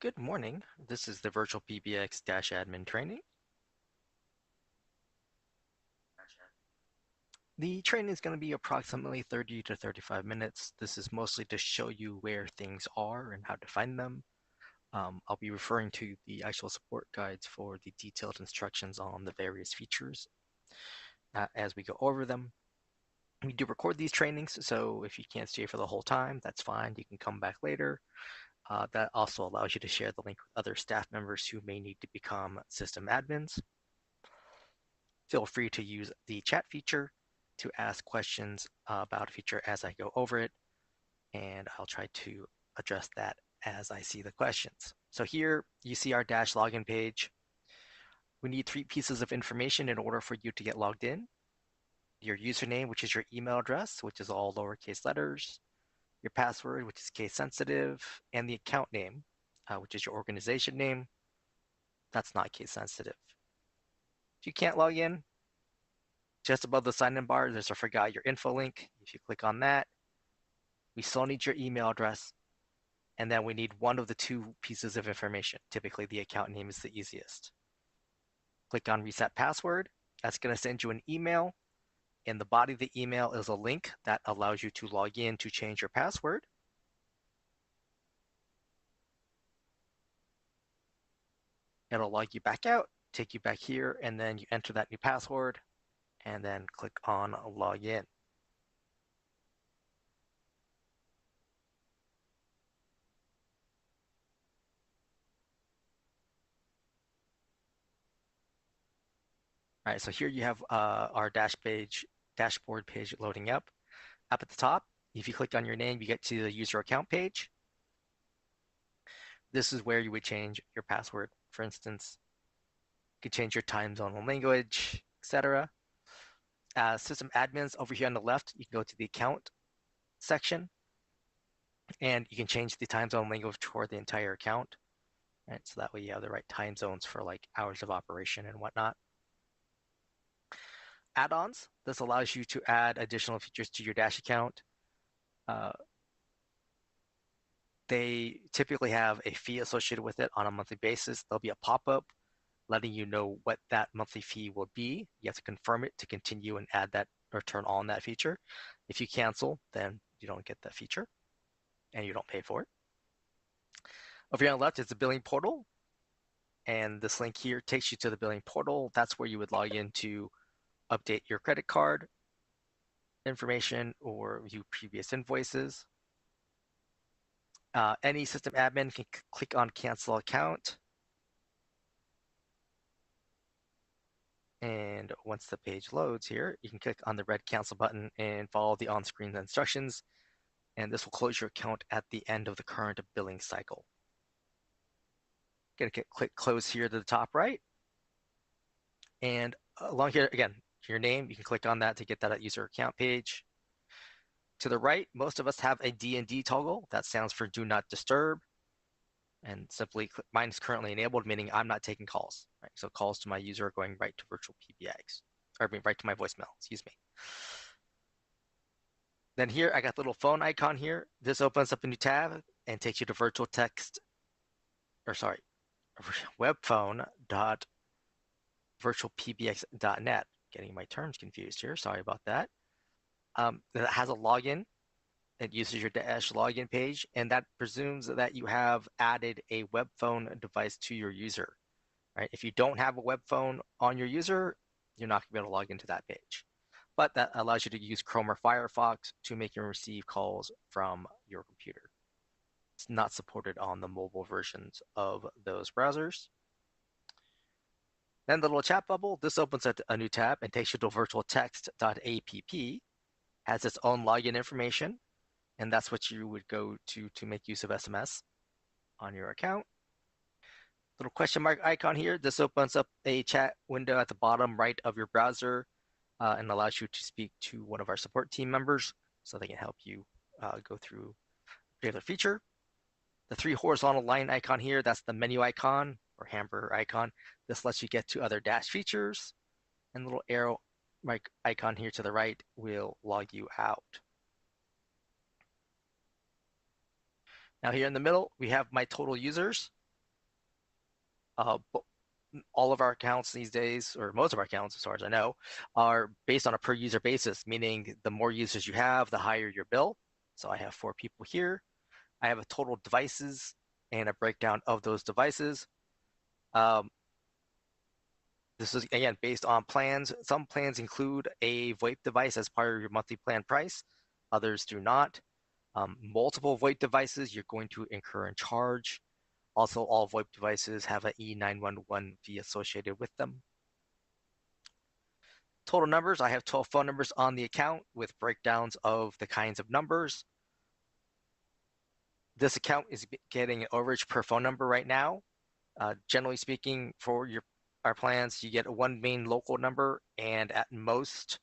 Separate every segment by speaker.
Speaker 1: Good morning. This is the VirtualPBX admin training. The training is going to be approximately 30 to 35 minutes. This is mostly to show you where things are and how to find them. I'll be referring to the actual support guides for the detailed instructions on the various features as we go over them. We do record these trainings, so if you can't stay for the whole time, that's fine. You can come back later. That also allows you to share the link with other staff members who may need to become system admins. Feel free to use the chat feature to ask questions about a feature as I go over it, and I'll try to address that as I see the questions. So here you see our dash login page. We need 3 pieces of information in order for you to get logged in. Your username, which is your email address, which is all lowercase letters, your password, which is case sensitive, and the account name, which is your organization name. That's not case sensitive. If you can't log in, just above the sign-in bar, there's a forgot your info link. If you click on that, we still need your email address, and then we need one of the 2 pieces of information. Typically, the account name is the easiest. Click on reset password. That's going to send you an email. In the body of the email is a link that allows you to log in to change your password. It'll log you back out, take you back here, and then you enter that new password, and then click on login. All right, so here you have our dashboard page loading up. Up at the top, if you click on your name, you get to the user account page. This is where you would change your password. For instance, you could change your time zone and language, etc. System admins over here on the left, you can go to the account section, and you can change the time zone language for the entire account. Right, so that way you have the right time zones for like hours of operation and whatnot. Add-ons, this allows you to add additional features to your Dash account. They typically have a fee associated with it on a monthly basis. There'll be a pop-up letting you know what that monthly fee will be. You have to confirm it to continue and add that or turn on that feature. If you cancel, then you don't get that feature and you don't pay for it. Over here on the left is the billing portal. And this link here takes you to the billing portal. That's where you would log in to update your credit card information or view previous invoices. Any system admin can click on cancel account. And once the page loads here, you can click on the red cancel button and follow the on-screen instructions. And this will close your account at the end of the current billing cycle. Gonna click close here to the top right. And along here, again, your name, you can click on that to get that user account page. To the right, most of us have a D&D toggle. That stands for Do Not Disturb. And simply, mine is currently enabled, meaning I'm not taking calls. Right? So calls to my user are going right to VirtualPBX, or right to my voicemail, excuse me. Then here, I got the little phone icon here. This opens up a new tab and takes you to webphone.virtualpbx.net. Getting my terms confused here. Sorry about that. That has a login. It uses your Dash login page, and that presumes that you have added a web phone device to your user. Right? If you don't have a web phone on your user, you're not going to be able to log into that page. But that allows you to use Chrome or Firefox to make and receive calls from your computer. It's not supported on the mobile versions of those browsers. Then the little chat bubble, this opens up a new tab and takes you to virtualtext.app, has its own login information, and that's what you would go to make use of SMS on your account. Little question mark icon here, this opens up a chat window at the bottom right of your browser and allows you to speak to one of our support team members so they can help you go through a particular feature. The 3 horizontal line icon here, that's the menu icon or hamburger icon. This lets you get to other Dash features. And the little arrow icon here to the right will log you out. Now here in the middle, we have my total users. But all of our accounts these days, or most of our accounts, as far as I know, are based on a per user basis, meaning the more users you have, the higher your bill. So I have 4 people here. I have a total devices and a breakdown of those devices. Um, this is, again, based on plans. Some plans include a VoIP device as part of your monthly plan price. Others do not. Multiple VoIP devices, you're going to incur a charge. Also, all VoIP devices have an E911 fee associated with them. Total numbers, I have 12 phone numbers on the account with breakdowns of the kinds of numbers. This account is getting an overage per phone number right now. Generally speaking, for our plans, you get one main local number and at most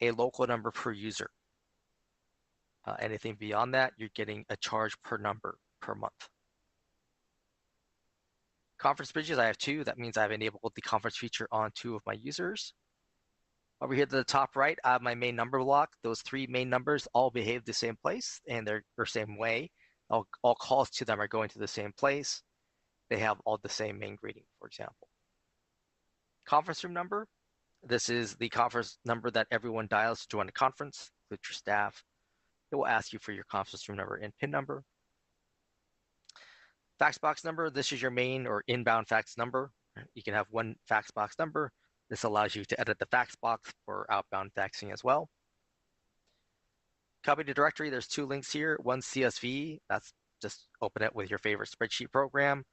Speaker 1: a local number per user. Anything beyond that, you're getting a charge per number per month. Conference bridges, I have 2. That means I've enabled the conference feature on 2 of my users. Over here to the top right, I have my main number block. Those 3 main numbers all behave the same place and they're the same way. All calls to them are going to the same place. They have all the same main greeting, for example. Conference room number. This is the conference number that everyone dials to join a conference, include your staff. It will ask you for your conference room number and PIN number. Fax box number. This is your main or inbound fax number. You can have one fax box number. This allows you to edit the fax box for outbound faxing as well. Copy to directory, there's 2 links here. One CSV, that's just open it with your favorite spreadsheet program.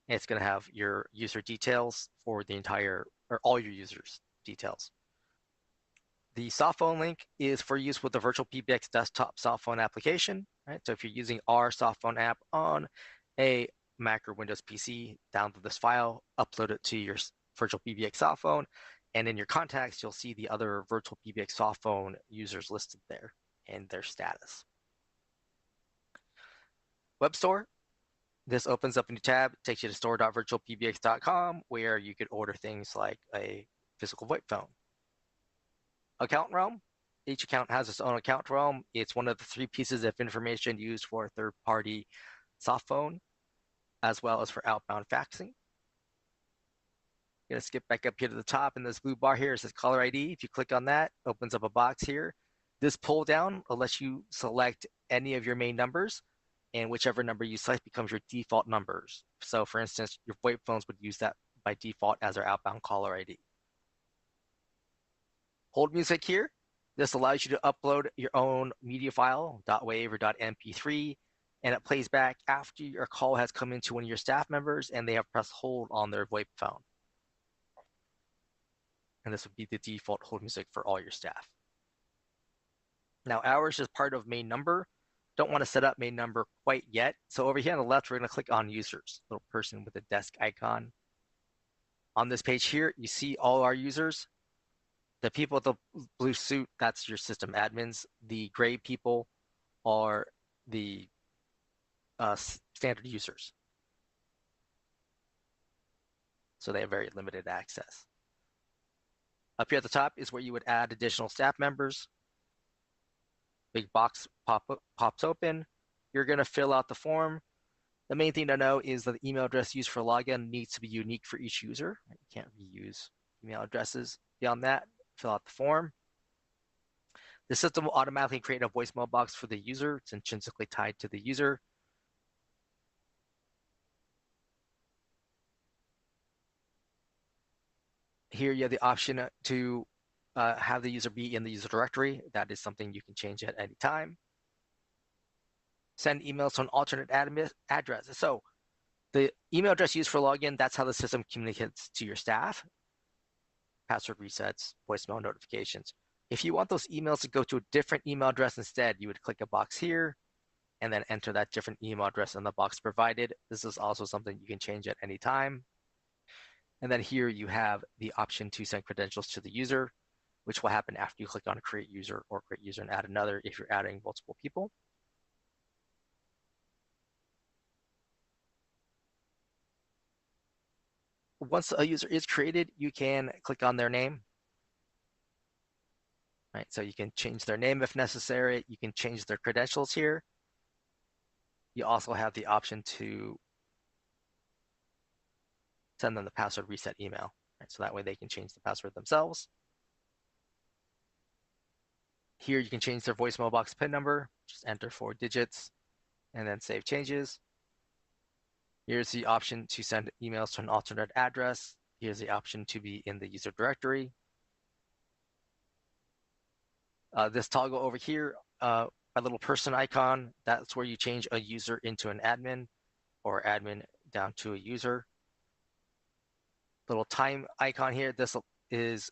Speaker 1: And it's going to have your user details for the entire, or all your users' details. The soft phone link is for use with the VirtualPBX desktop soft phone application. Right? So if you're using our soft phone app on a Mac or Windows PC, download this file, upload it to your VirtualPBX soft phone, and in your contacts, you'll see the other VirtualPBX soft phone users listed there and their status. Web store. This opens up a new tab, takes you to store.virtualpbx.com, where you could order things like a physical VoIP phone. Account realm. Each account has its own account realm. It's one of the 3 pieces of information used for a third-party soft phone, as well as for outbound faxing. Going to skip back up here to the top in this blue bar here. It says caller ID. If you click on that, opens up a box here. This pull down will let you select any of your main numbers, and whichever number you select becomes your default numbers. So for instance, your VoIP phones would use that by default as their outbound caller ID. Hold music here. This allows you to upload your own media file, .wav or .mp3, and it plays back after your call has come into one of your staff members and they have pressed hold on their VoIP phone. And this would be the default hold music for all your staff. Now, ours is part of main number. Don't want to set up main number quite yet. So over here on the left, we're going to click on users, little person with a desk icon. On this page here, you see all our users. The people with the blue suit, that's your system admins. The gray people are the standard users. So they have very limited access. Up here at the top is where you would add additional staff members. Big box pops open. You're going to fill out the form. The main thing to know is that the email address used for login needs to be unique for each user. You can't reuse email addresses. Beyond that, fill out the form. The system will automatically create a voicemail box for the user. It's intrinsically tied to the user. Here you have the option to have the user be in the user directory. That is something you can change at any time. Send emails to an alternate address. So the email address used for login, that's how the system communicates to your staff. Password resets, voicemail notifications. If you want those emails to go to a different email address instead, you would click a box here and then enter that different email address in the box provided. This is also something you can change at any time. And then here you have the option to send credentials to the user, which will happen after you click on create user or create user and add another if you're adding multiple people. Once a user is created, you can click on their name. Right, so you can change their name if necessary. You can change their credentials here. You also have the option to send them the password reset email. Right? So that way they can change the password themselves. Here you can change their voicemail box PIN number, just enter 4 digits, and then save changes. Here's the option to send emails to an alternate address. Here's the option to be in the user directory. This toggle over here, a little person icon, that's where you change a user into an admin or admin down to a user. Little time icon here, this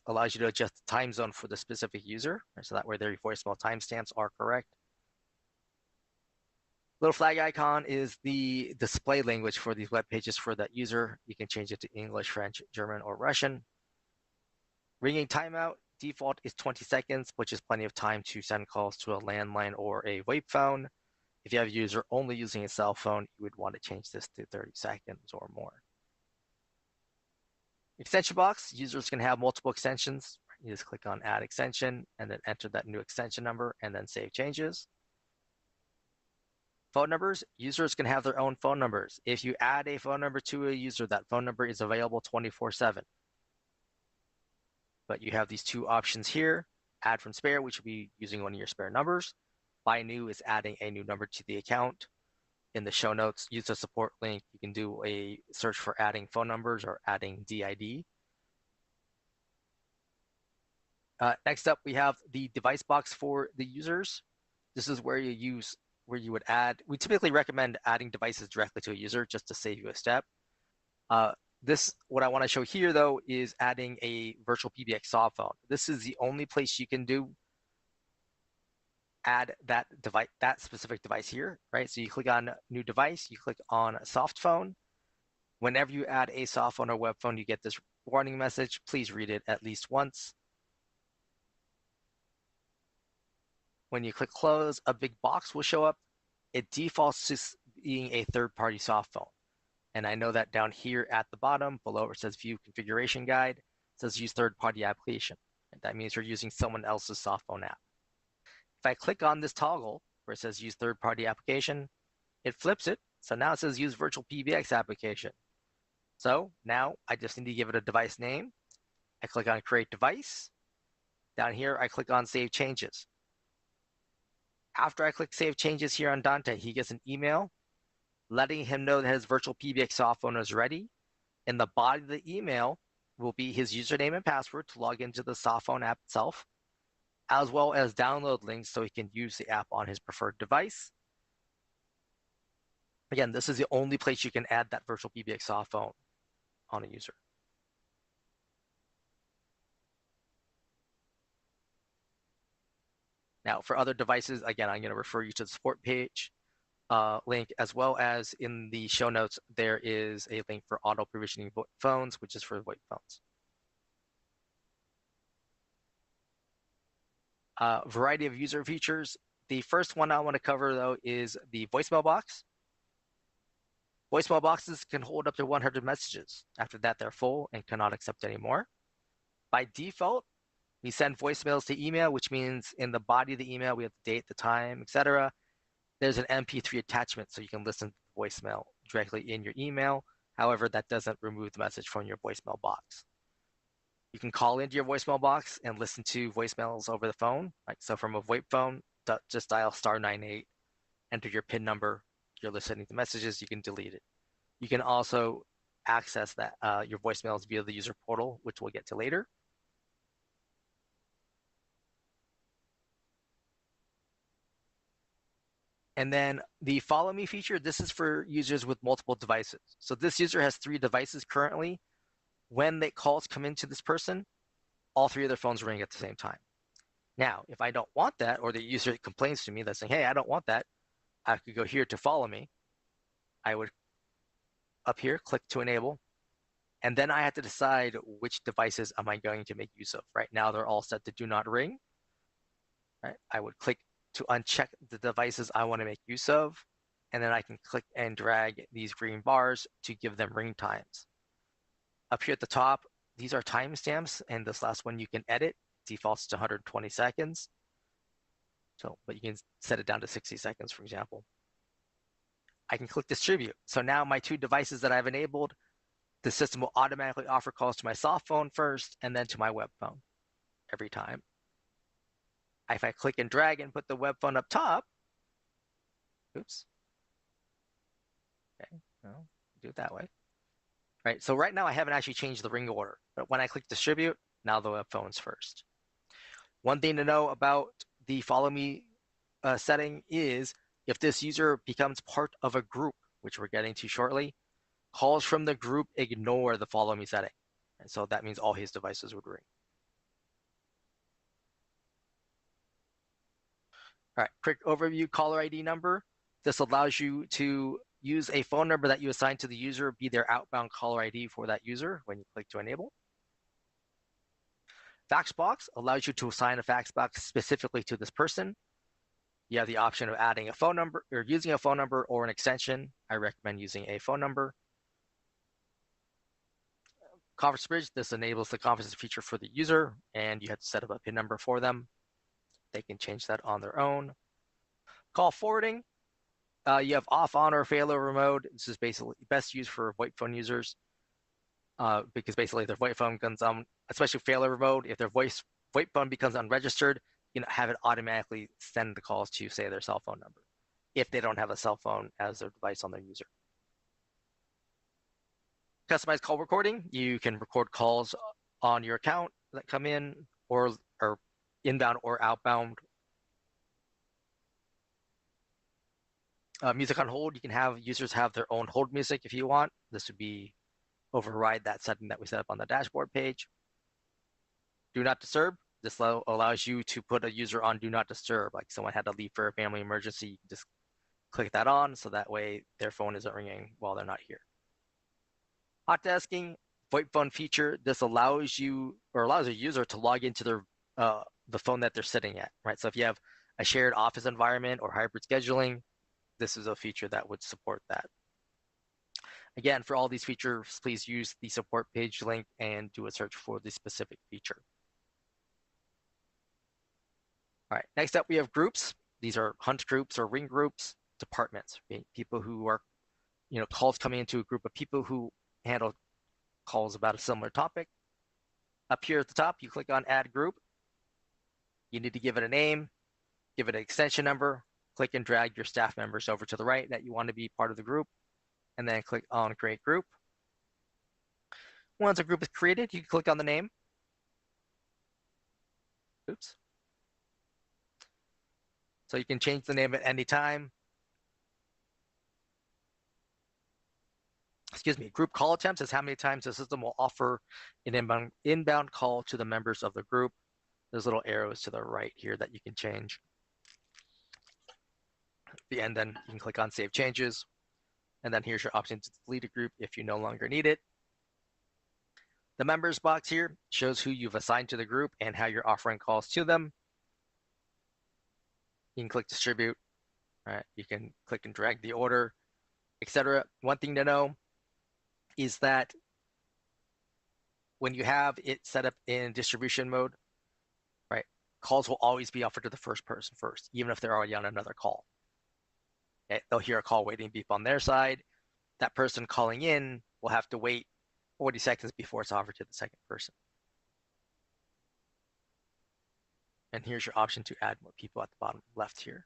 Speaker 1: allows you to adjust the time zone for the specific user, right? So that way their voicemail timestamps are correct. Little flag icon is the display language for these web pages for that user. You can change it to English, French, German, or Russian. Ringing timeout, default is 20 seconds, which is plenty of time to send calls to a landline or a VoIP phone. If you have a user only using a cell phone, you would want to change this to 30 seconds or more. Extension box, users can have multiple extensions. You just click on add extension and then enter that new extension number and then save changes. Phone numbers, users can have their own phone numbers. If you add a phone number to a user, that phone number is available 24/7. But you have these two options here. Add from spare, which will be using one of your spare numbers. Buy new is adding a new number to the account. In the show notes, use the support link. You can do a search for adding phone numbers or adding DID. Next up, we have the device box for the users. This is where you would add. We typically recommend adding devices directly to a user just to save you a step. What I want to show here, though, is adding a VirtualPBX soft phone. This is the only place you can add that device, that specific device here, right? So you click on new device, you click on soft phone. Whenever you add a soft phone or web phone, you get this warning message. Please read it at least once. When you click close, a big box will show up. It defaults to being a third-party soft phone. And I know that down here at the bottom, below where it says View Configuration Guide, it says Use Third-Party Application. And that means you're using someone else's soft phone app. If I click on this toggle where it says Use Third-Party Application, it flips it. So now it says Use VirtualPBX Application. So now I just need to give it a device name. I click on Create Device. Down here, I click on Save Changes. After I click Save Changes here on Dante, he gets an email letting him know that his VirtualPBX soft phone is ready. In the body of the email will be his username and password to log into the soft phone app itself, as well as download links so he can use the app on his preferred device. Again, this is the only place you can add that VirtualPBX soft phone on a user. Now, for other devices, again, I'm going to refer you to the support page link, as well as in the show notes, there is a link for auto provisioning phones, which is for VoIP phones. Variety of user features. The first one I want to cover, though, is the voicemail box. Voicemail boxes can hold up to 100 messages. After that, they're full and cannot accept any more. By default, we send voicemails to email, which means in the body of the email, we have the date, the time, etc. There's an MP3 attachment, so you can listen to the voicemail directly in your email. However, that doesn't remove the message from your voicemail box. You can call into your voicemail box and listen to voicemails over the phone. Like so from a VoIP phone, just dial *98, enter your PIN number. You're listening to messages, you can delete it. You can also access that your voicemails via the user portal, which we'll get to later. And then the follow me feature, this is for users with multiple devices. So this user has 3 devices currently. When the calls come into this person, all 3 of their phones ring at the same time. Now, if I don't want that, or the user complains to me that's saying, hey, I don't want that, I could go here to follow me. I would up here, click to enable. And then I have to decide which devices am I going to make use of. Right now, they're all set to do not ring. Right? I would click to uncheck the devices I want to make use of. And then I can click and drag these green bars to give them ring times. Up here at the top, these are timestamps, and this last one you can edit. Defaults to 120 seconds. So, but you can set it down to 60 seconds, for example. I can click distribute. So now my 2 devices that I've enabled, the system will automatically offer calls to my soft phone first and then to my web phone every time. If I click and drag and put the web phone up top, oops, okay, well, do it that way. Right, so right now I haven't actually changed the ring order, but when I click distribute, now the web phone's first. One thing to know about the follow me setting is if this user becomes part of a group, which we're getting to shortly, calls from the group ignore the follow me setting. And so that means all his devices would ring. All right, quick overview, caller ID number. This allows you to use a phone number that you assign to the user, be their outbound caller ID for that user when you click to enable. Fax box allows you to assign a fax box specifically to this person. You have the option of adding a phone number or using a phone number or an extension. I recommend using a phone number. Conference bridge, this enables the conference feature for the user, and you have to set up a PIN number for them. They can change that on their own. Call forwarding, you have off, on, or failover mode. This is basically best used for VoIP phone users because basically their VoIP phone becomes especially failover mode. If their VoIP phone becomes unregistered, you can have it automatically send the calls to, say, their cell phone number if they don't have a cell phone as their device on their user. Customized call recording, you can record calls on your account that come in or inbound or outbound. Music on hold, you can have users have their own hold music if you want. This would be override that setting that we set up on the dashboard page. Do not disturb. This allows you to put a user on do not disturb. Like someone had to leave for a family emergency, you can just click that on so that way their phone isn't ringing while they're not here. Hot desking, VoIP phone feature. This allows you or allows a user to log into their the phone that they're sitting at, right? So if you have a shared office environment or hybrid scheduling, this is a feature that would support that. Again, for all these features, please use the support page link and do a search for the specific feature. All right, next up we have groups. These are hunt groups or ring groups, departments, people who are, calls coming into a group of people who handle calls about a similar topic. Up here at the top, you click on add group. You need to give it a name, give it an extension number, click and drag your staff members over to the right that you want to be part of the group, and then click on create group. Once a group is created, you can click on the name. Oops. So you can change the name at any time. Excuse me, group call attempts is how many times the system will offer an inbound call to the members of the group. There's little arrows to the right here that you can change. At the end, then you can click on Save Changes. And then here's your option to delete a group if you no longer need it. The members box here shows who you've assigned to the group and how you're offering calls to them. You can click Distribute. Right? You can click and drag the order, etc. One thing to know is that when you have it set up in distribution mode, right, calls will always be offered to the first person first, even if they're already on another call. Okay? They'll hear a call waiting beep on their side. That person calling in will have to wait 40 seconds before it's offered to the second person. And here's your option to add more people at the bottom left here.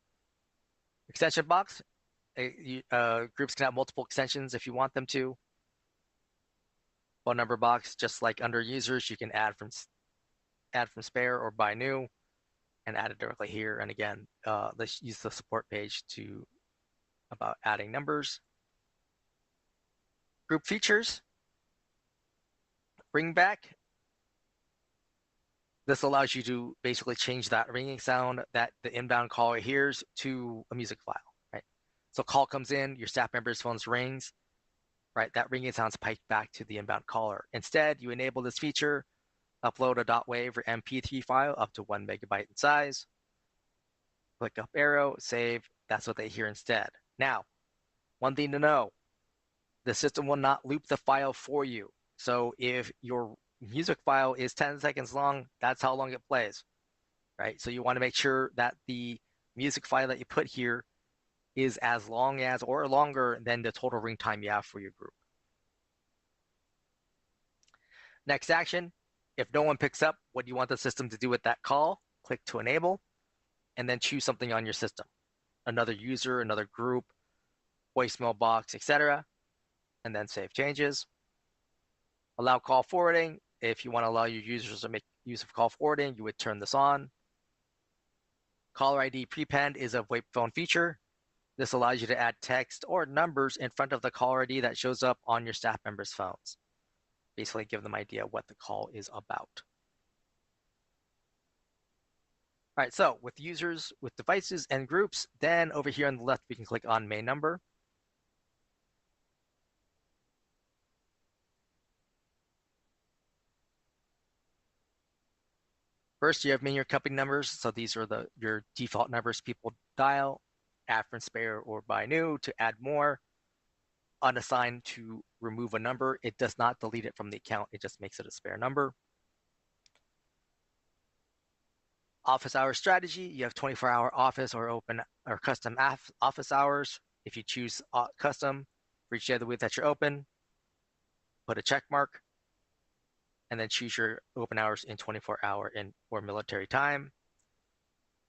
Speaker 1: Extension box, groups can have multiple extensions if you want them to. Phone number box, just like under users, you can add from spare or buy new and add it directly here. And again, let's use the support page about adding numbers. Group features, bring back. This allows you to basically change that ringing sound that the inbound caller hears to a music file, right? So call comes in, your staff member's phone rings, right? That ringing sound's piped back to the inbound caller. Instead, you enable this feature, upload a .wav or MP3 file up to 1 megabyte in size. Click up arrow, save. That's what they hear instead. Now, one thing to know, the system will not loop the file for you. So if your music file is 10 seconds long, that's how long it plays, right? So you want to make sure that the music file that you put here is as long as or longer than the total ring time you have for your group. Next action, if no one picks up what you want the system to do with that call, click to enable, and then choose something on your system. Another user, another group, voicemail box, etc. And then save changes. Allow call forwarding. If you want to allow your users to make use of call forwarding, you would turn this on. Caller ID prepend is a VoIP phone feature. This allows you to add text or numbers in front of the caller ID that shows up on your staff members' phones. Basically give them an idea what the call is about. All right, so with users, with devices and groups, then over here on the left, we can click on main number. First, you have main your company numbers. So these are your default numbers people dial, add from spare or by new to add more. Unassigned to remove a number. It does not delete it from the account. It just makes it a spare number. Office hour strategy. You have 24-hour office or open or custom office hours. If you choose custom for each day of the week that you're open, put a check mark, and then choose your open hours in 24-hour or military time.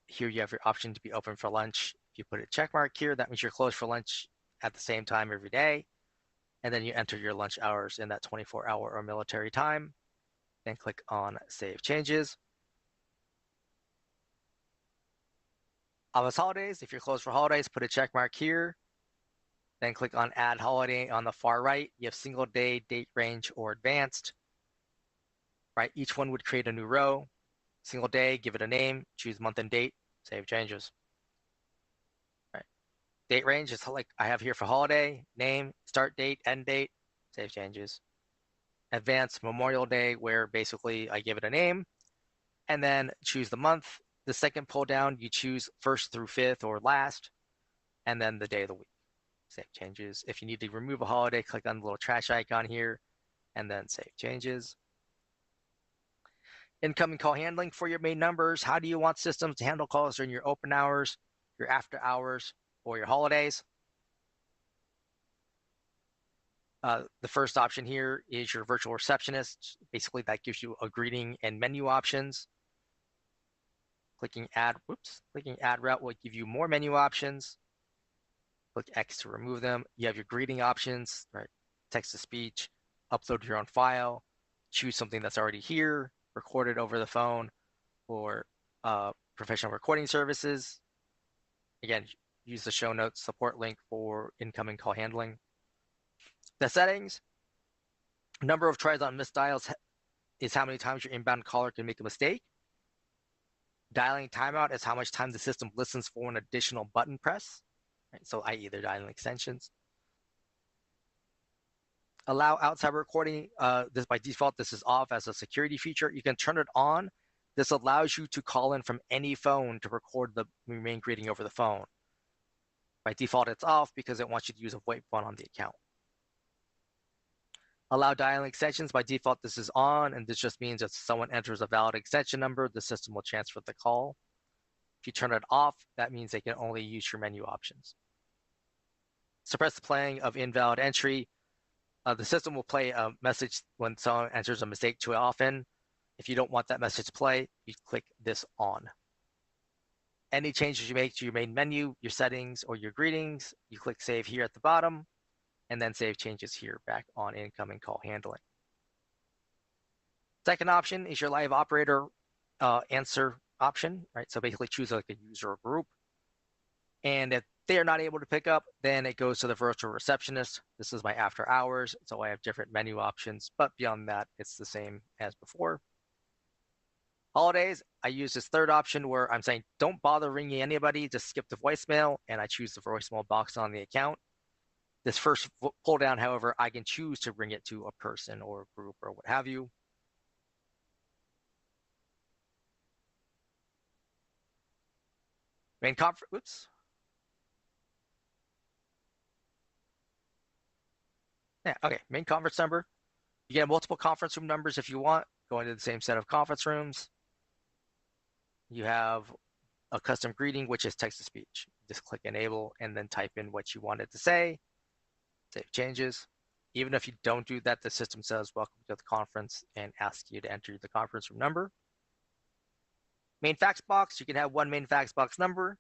Speaker 1: Here you have your option to be open for lunch. If you put a check mark here, that means you're closed for lunch at the same time every day. And then you enter your lunch hours in that 24-hour or military time. Then click on Save Changes. Office holidays, if you're closed for holidays, put a check mark here. Then click on Add Holiday on the far right. You have single day, date range, or advanced. Right, each one would create a new row. Single day, give it a name, choose month and date, save changes. Right. Date range is like I have here for holiday, name, start date, end date, save changes. Advanced Memorial Day, where basically I give it a name, and then choose the month. The second pull down, you choose 1st through 5th or last, and then the day of the week. Save changes. If you need to remove a holiday, click on the little trash icon here, and then save changes. Incoming call handling for your main numbers. How do you want systems to handle calls during your open hours, your after hours, or your holidays? The first option here is your virtual receptionist. Basically, that gives you a greeting and menu options. Clicking add route will give you more menu options. Click X to remove them. You have your greeting options, right? Text to speech, upload your own file, choose something that's already here, record it over the phone, or professional recording services. Again, use the show notes support link for incoming call handling. The settings, number of tries on missed dials is how many times your inbound caller can make a mistake. Dialing timeout is how much time the system listens for an additional button press. Right? So i.e. they're dialing extensions. Allow outside recording. This by default, this is off as a security feature. You can turn it on. This allows you to call in from any phone to record the main greeting over the phone. By default, it's off because it wants you to use a VoIP phone on the account. Allow dialing extensions. By default, this is on, and this just means if someone enters a valid extension number, the system will transfer the call. If you turn it off, that means they can only use your menu options. Suppress the playing of invalid entry. The system will play a message when someone enters a mistake too often. If you don't want that message to play, you click this on. Any changes you make to your main menu, your settings, or your greetings, you click save here at the bottom, and then save changes here back on incoming call handling. Second option is your live operator answer option, right? So basically choose like a user or group. And if they are not able to pick up, then it goes to the virtual receptionist. This is my after hours, so I have different menu options, but beyond that, it's the same as before. Holidays, I use this third option where I'm saying, don't bother ringing anybody, just skip the voicemail, and I choose the voicemail box on the account. This first pull down, however, I can choose to bring it to a person or a group or what have you. Main conference, oops. Yeah, okay, main conference number. You get multiple conference room numbers if you want, go into the same set of conference rooms. You have a custom greeting, which is text to speech. Just click enable and then type in what you wanted to say. Save changes. Even if you don't do that, the system says, welcome to the conference, and asks you to enter the conference room number. Main fax box, you can have one main fax box number.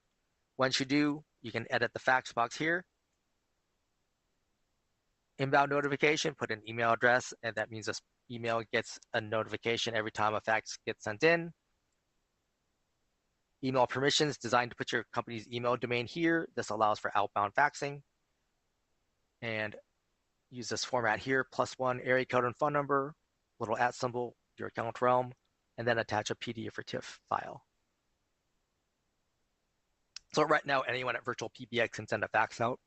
Speaker 1: Once you do, you can edit the fax box here. Inbound notification, put an email address, and that means this email gets a notification every time a fax gets sent in. Email permissions, designed to put your company's email domain here. This allows for outbound faxing. And use this format here, +1 area code and phone number, little @ symbol, your account realm, and then attach a PDF or TIFF file. So right now, anyone at VirtualPBX can send a fax out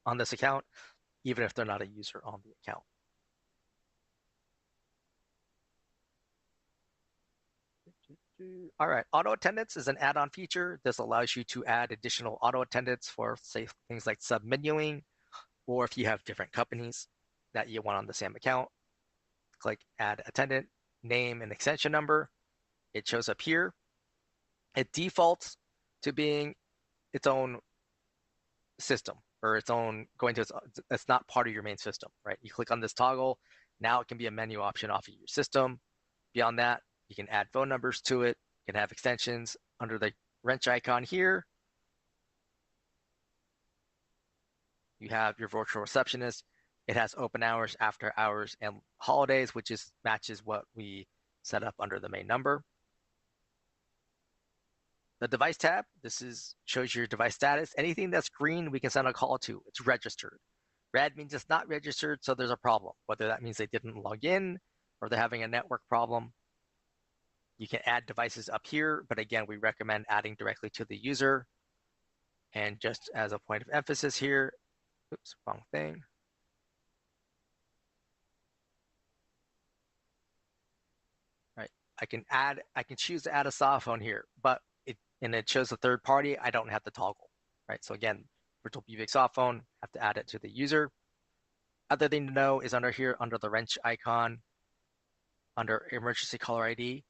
Speaker 1: on this account, even if they're not a user on the account. All right, auto attendance is an add-on feature. This allows you to add additional auto attendance for, say, things like sub-menuing, or if you have different companies that you want on the same account. Click add attendant, name and extension number. It shows up here. It defaults to being its own system, or its own it's not part of your main system, right? You click on this toggle, now it can be a menu option off of your system. Beyond that, you can add phone numbers to it. You can have extensions under the wrench icon here. You have your virtual receptionist. It has open hours, after hours, and holidays, which matches what we set up under the main number. The device tab, shows your device status. Anything that's green, we can send a call to. It's registered. Red means it's not registered, so there's a problem. Whether that means they didn't log in or they're having a network problem. You can add devices up here, but again, we recommend adding directly to the user. And just as a point of emphasis here, oops, wrong thing. Right, I can choose to add a cell phone here, but it shows a third party. I don't have the toggle, right? So again, VirtualPBX soft phone, have to add it to the user. Other thing to know is under here, under the wrench icon, under emergency caller ID,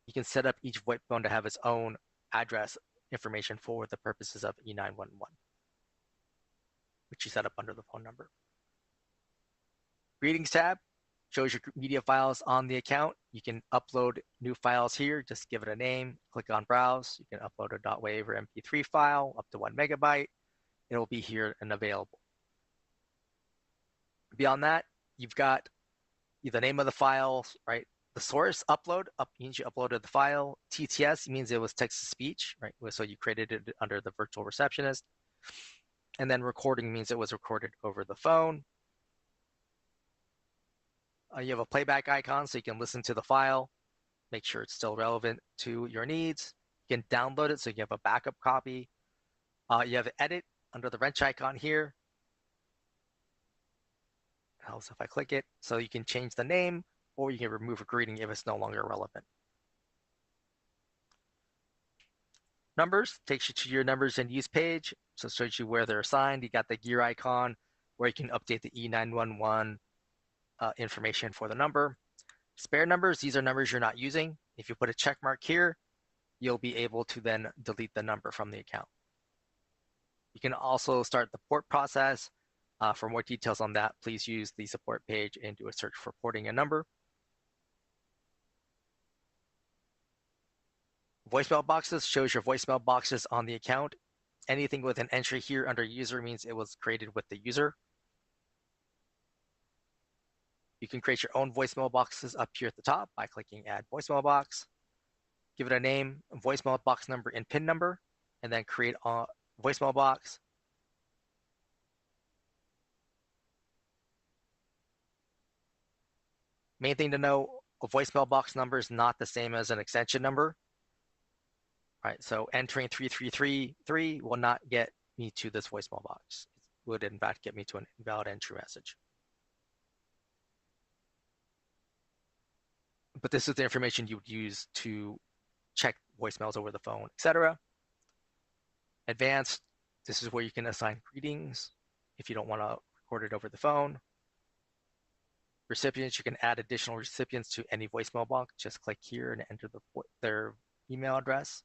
Speaker 1: you can set up each VoIP phone to have its own address information for the purposes of E911, which you set up under the phone number. Greetings tab shows your media files on the account. You can upload new files here. Just give it a name, click on browse. You can upload a .wav or MP3 file up to 1 megabyte. It will be here and available. Beyond that, you've got the name of the file, right? The source upload means you uploaded the file. TTS means it was text to speech, right? So you created it under the virtual receptionist. And then recording means it was recorded over the phone. You have a playback icon so you can listen to the file, make sure it's still relevant to your needs. You can download it so you have a backup copy. You have edit under the wrench icon here. It helps if I click it. So you can change the name, or you can remove a greeting if it's no longer relevant. Numbers takes you to your numbers and use page. So it shows you where they're assigned. You got the gear icon where you can update the E911 information for the number. Spare numbers, these are numbers you're not using. If you put a check mark here, you'll be able to then delete the number from the account. You can also start the port process. For more details on that, please use the support page and do a search for porting a number. Voicemail boxes shows your voicemail boxes on the account. Anything with an entry here under user means it was created with the user. You can create your own voicemail boxes up here at the top by clicking add voicemail box. Give it a name, voicemail box number and PIN number, and then create a voicemail box. Main thing to know, a voicemail box number is not the same as an extension number. Right, so entering 3333 will not get me to this voicemail box. It would in fact get me to an invalid entry message. But this is the information you would use to check voicemails over the phone, etc. Advanced, this is where you can assign greetings if you don't want to record it over the phone. Recipients, you can add additional recipients to any voicemail box. Just click here and enter their email address.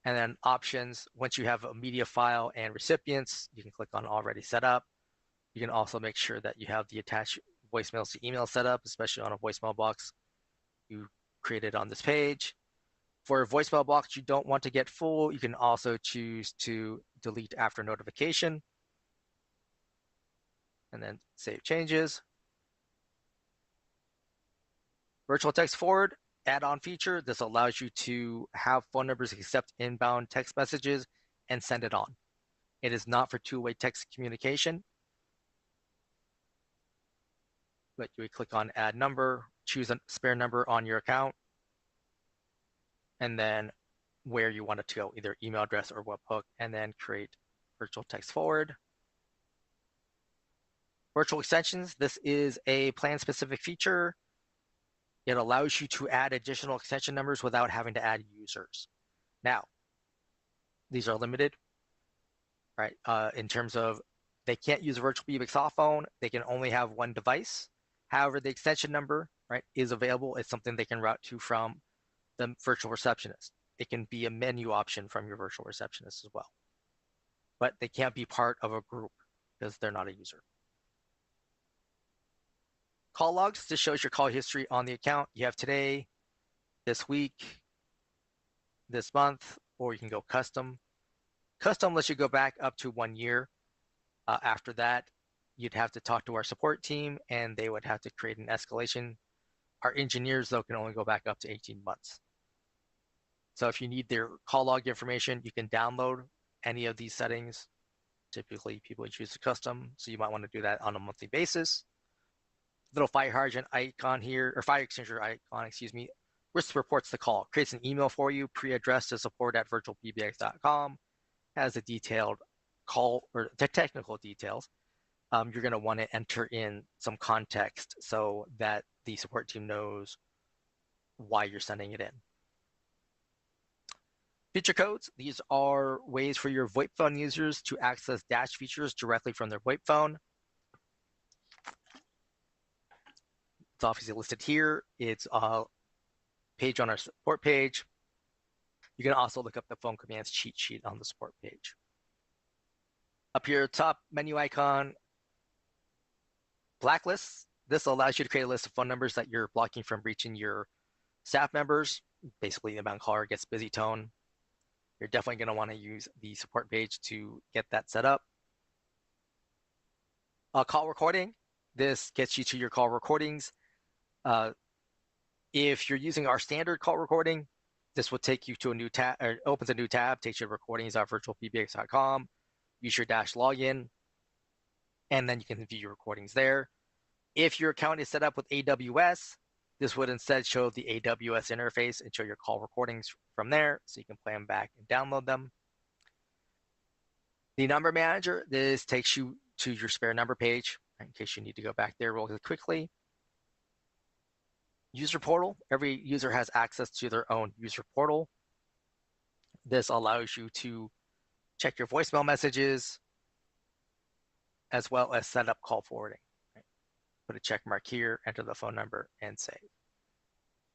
Speaker 1: And then options, once you have a media file and recipients, you can click on already set up. You can also make sure that you have the attached voicemails to email set up, especially on a voicemail box you created on this page. For a voicemail box you don't want to get full, you can also choose to delete after notification and then save changes. Virtual text forward add-on feature. This allows you to have phone numbers accept inbound text messages and send it on. It is not for two-way text communication, but you would click on add number, choose a spare number on your account, and then where you want it to go, either email address or webhook, and then create virtual text forward. Virtual extensions, this is a plan-specific feature. It allows you to add additional extension numbers without having to add users. Now, these are limited, right? In terms of they can't use a VirtualPBX soft phone. They can only have one device. However, the extension number, right, is available. It's something they can route to from the virtual receptionist. It can be a menu option from your virtual receptionist as well. But they can't be part of a group because they're not a user. Call logs, this shows your call history on the account. You have today, this week, this month, or you can go custom. Custom lets you go back up to 1 year. After that, you'd have to talk to our support team and they would have to create an escalation. Our engineers, though, can only go back up to 18 months. So if you need their call log information, you can download any of these settings. Typically, people choose the custom, so you might want to do that on a monthly basis. Little fire hydrant icon here, or fire extinguisher icon, excuse me, which reports the call. Creates an email for you, pre-addressed to support@virtualpbx.com. Has a detailed call, or the technical details. You're going to want to enter in some context so that the support team knows why you're sending it in. Feature codes, these are ways for your VoIP phone users to access Dash features directly from their VoIP phone. It's obviously listed here. It's a page on our support page. You can also look up the phone commands cheat sheet on the support page. Up here, top menu icon, blacklists. This allows you to create a list of phone numbers that you're blocking from reaching your staff members. Basically, the inbound caller gets busy tone. You're definitely going to want to use the support page to get that set up. Call recording. This gets you to your call recordings. If you're using our standard call recording, this will take you to a new tab, or opens a new tab, takes you to recordings.virtualpbx.com. Use your Dash login, and then you can view your recordings there. If your account is set up with AWS, this would instead show the AWS interface and show your call recordings from there, so you can play them back and download them. The number manager, this takes you to your spare number page, in case you need to go back there really quickly. User portal, every user has access to their own user portal. This allows you to check your voicemail messages, as well as set up call forwarding. Put a check mark here, enter the phone number, and save.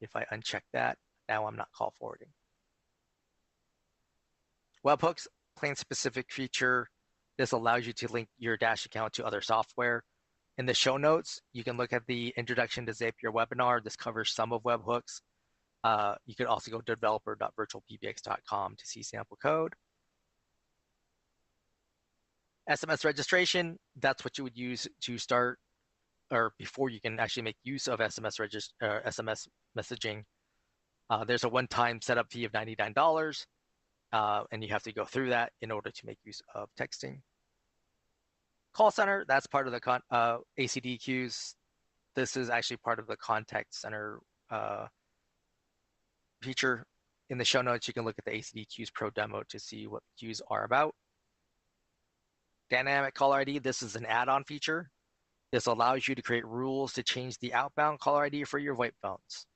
Speaker 1: If I uncheck that, now I'm not call forwarding. Webhooks, plan-specific feature. This allows you to link your Dash account to other software. In the show notes, you can look at the Introduction to Zapier webinar. This covers some of webhooks. You could also go to developer.virtualpbx.com to see sample code. SMS registration, that's what you would use to start, or before you can actually make use of SMS messaging. There's a one-time setup fee of $99, and you have to go through that in order to make use of texting. Call center, that's part of the ACD queues. This is actually part of the contact center feature. In the show notes, you can look at the ACD QUEUES Pro demo to see what queues are about. Dynamic caller ID, this is an add-on feature. This allows you to create rules to change the outbound caller ID for your VoIP phones.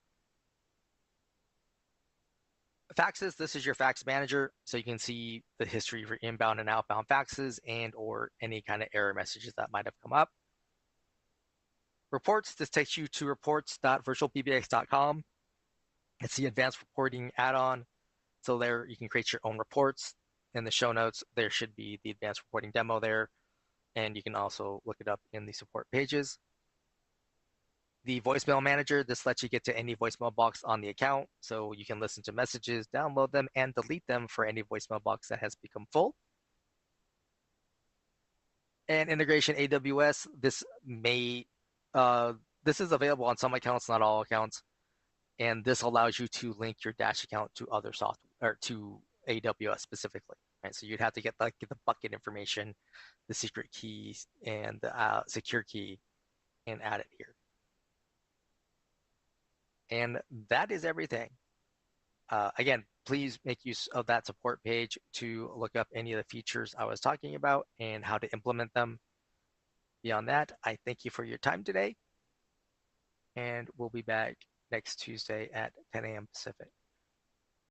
Speaker 1: Faxes, this is your fax manager, so you can see the history for inbound and outbound faxes and or any kind of error messages that might have come up. Reports, this takes you to reports.virtualpbx.com. It's the advanced reporting add-on. So there you can create your own reports. In the show notes, there should be the advanced reporting demo there. and you can also look it up in the support pages. The voicemail manager, this lets you get to any voicemail box on the account, so you can listen to messages, download them, and delete them for any voicemail box that has become full. And integration AWS, this is available on some accounts, not all accounts, and this allows you to link your Dash account to other software or to AWS specifically. Right, so you'd have to get the bucket information, the secret keys, and the secure key, and add it here. And that is everything. Again, please make use of that support page to look up any of the features I was talking about and how to implement them. Beyond that, I thank you for your time today, and we'll be back next Tuesday at 10 a.m. Pacific.